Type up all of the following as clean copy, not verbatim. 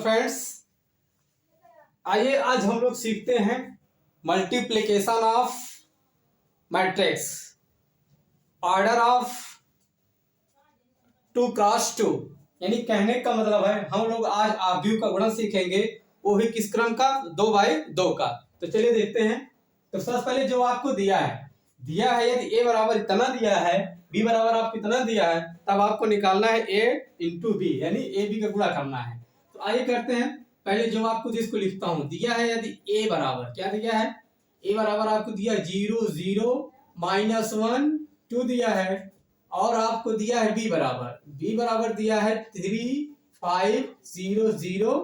Friends, आइए आज हम लोग सीखते हैं multiplication of matrix, order of 2 cross 2। यानी कहने का मतलब है हम लोग आज आव्यूह का गुणन सीखेंगे, वो भी किस क्रम का, 2 बाई 2 का। तो चलिए देखते हैं। तो सबसे पहले जो आपको दिया है यदि a बराबर इतना दिया है, b बराबर आपको इतना दिया है, तब आपको निकालना है a इंटू बी, यानी ए बी का गुणा करना है। तो आइए करते हैं। पहले जो आपको जिसको लिखता हूं, दिया है यदि a बराबर, क्या दिया है, a बराबर आपको दिया 0 0 -1 2 दिया है, और आपको दिया है b बराबर दिया है 3 5 0 0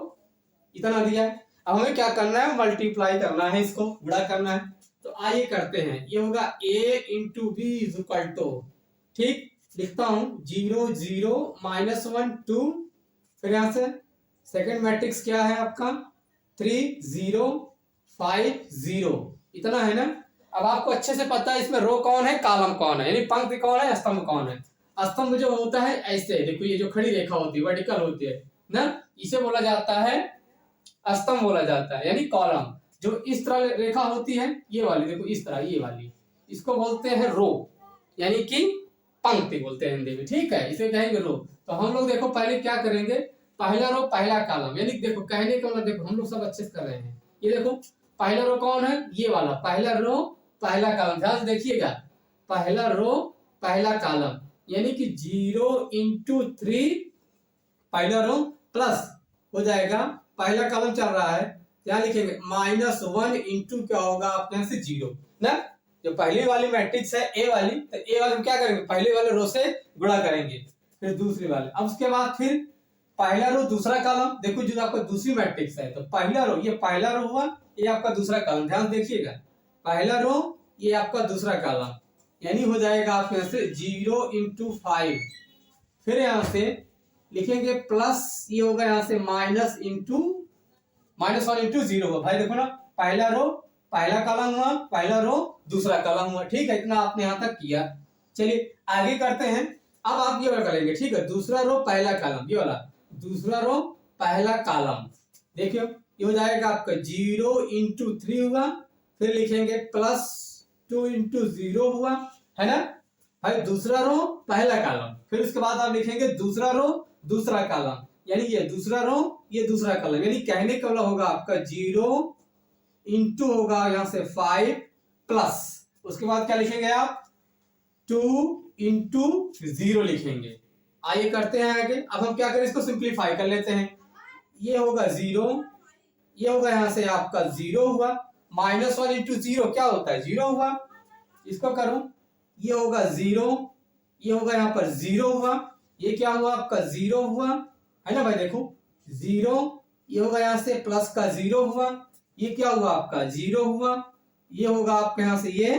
इतना दिया है। अब हमें क्या करना है, मल्टीप्लाई करना है, इसको गुणा करना है। तो आइए करते हैं। ये होगा a into b is equal to, ठीक, लिखता हूं 0 0 -1 2, फिर यहां से सेकंड मैट्रिक्स क्या है आपका 3 0 5 0 इतना है ना। अब आपको अच्छे से पता है इसमें रो कौन है, कॉलम कौन है, यानी पंक्ति कौन है, स्तंभ कौन है। स्तंभ जो होता है ऐसे, देखो ये जो खड़ी रेखा होती है वर्टिकल होती है ना, इसे बोला जाता है स्तंभ बोला जाता है, यानी कॉलम। जो इस तरह रेखा होती है ये वाली, देखो इस तरह ये वाली, इसको बोलते हैं रो, यानी कि पंक्ति बोलते हैं हिंदी में, ठीक है, इसे कहेंगे रो। तो हम लोग देखो पहले क्या करेंगे, पहला रो पहला कॉलम, यानी देखो कहने का मतलब, देखो हम लोग सब अच्छे से कर रहे हैं। ये देखो पहला रो कौन है, ये वाला, पहला रो पहला कॉलम, ध्यान से देखिएगा, पहला रो पहला कॉलम, यानी कि 0 इंटू 3 पहला रो प्लस हो जाएगा, पहला कॉलम चल रहा है, यहाँ लिखेंगे -1 इंटू क्या होगा आपके यहाँ से 0 ना। जो पहली वाली मैट्रिक्स है ए वाली, तो ए वाले में क्या करेंगे, पहले वाले रो से गुणा करेंगे, फिर दूसरी वाले, अब उसके बाद फिर पहला रो दूसरा कॉलम, देखो जो आपका दूसरी मैट्रिक्स है, तो पहला रो, ये पहला रो हुआ, ये आपका दूसरा कॉलम, ध्यान देखिएगा, पहला रो ये आपका दूसरा कॉलम, यानी हो जाएगा आपके यहाँ से 0 इंटू 5, फिर यहाँ से लिखेंगे प्लस, ये होगा यहाँ से -1 इंटू 0 होगा। भाई देखो ना, पहला रो पहला कॉलम हुआ, पहला रो दूसरा कॉलम हुआ, ठीक है, इतना आपने यहाँ तक किया। चलिए आगे करते हैं। अब आप ये वाला करेंगे, ठीक है, दूसरा रो पहला कॉलम, ये वाला दूसरा रो पहला कॉलम, देखियो ये हो जाएगा आपका 0 इंटू 3 हुआ, फिर लिखेंगे +2 इंटू 0 हुआ, है ना भाई, दूसरा रो पहला कॉलम, फिर उसके बाद आप लिखेंगे दूसरा रो दूसरा कॉलम, यानी ये दूसरा रो ये दूसरा कॉलम, यानी कहने का मतलब होगा आपका 0 इंटू होगा यहाँ से 5 प्लस, उसके बाद क्या लिखेंगे आप 2 इंटू 0 लिखेंगे। आइए करते हैं आगे। अब हम क्या करें, इसको सिंप्लीफाई कर लेते हैं। ये होगा 0, ये होगा यहाँ से आपका 0 हुआ, -1 इंटू 0 क्या होता है 0 हुआ, इसको करो, ये होगा 0, ये होगा यहाँ पर 0 हुआ, ये क्या हुआ आपका 0 हुआ, है ना भाई, देखो 0, ये होगा यहाँ से प्लस का 0 हुआ, ये क्या हुआ आपका 0 हुआ, ये होगा आपके यहाँ से ये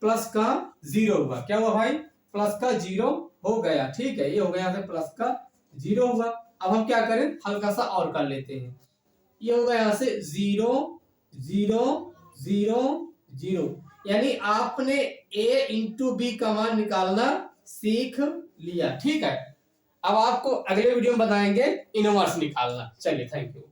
प्लस का 0 हुआ, क्या हुआ भाई, प्लस का 0 हो गया, ठीक है, ये हो गया यहाँ से प्लस का 0 हुआ। अब हम क्या करें, हल्का सा और कर लेते हैं, ये होगा यहाँ से 0 0 0 0, यानी आपने a इंटू बी का मान निकालना सीख लिया, ठीक है। अब आपको अगले वीडियो में बताएंगे इनवर्स निकालना। चलिए, थैंक यू।